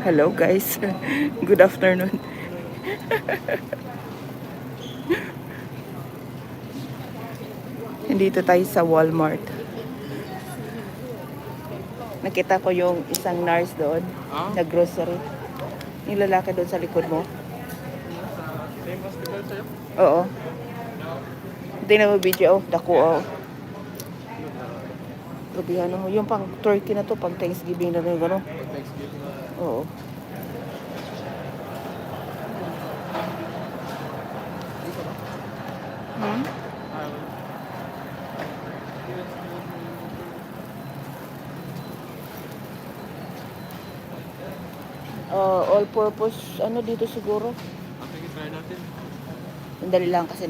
Hello guys. Good afternoon. Nandito tayo sa Walmart. Nakita ko yung isang nurse doon, na grocery. Yung lalaki doon sa likod mo. Same hospital sa'yo? Oo. Tingnan mo video, dako oh. Grabe ano, yung pang turkey na to, pang Thanksgiving na rin, gano'n. Thanksgiving. Oo. Hmm? All purpose, ano dito siguro. Okay, try natin. Sandali lang kasi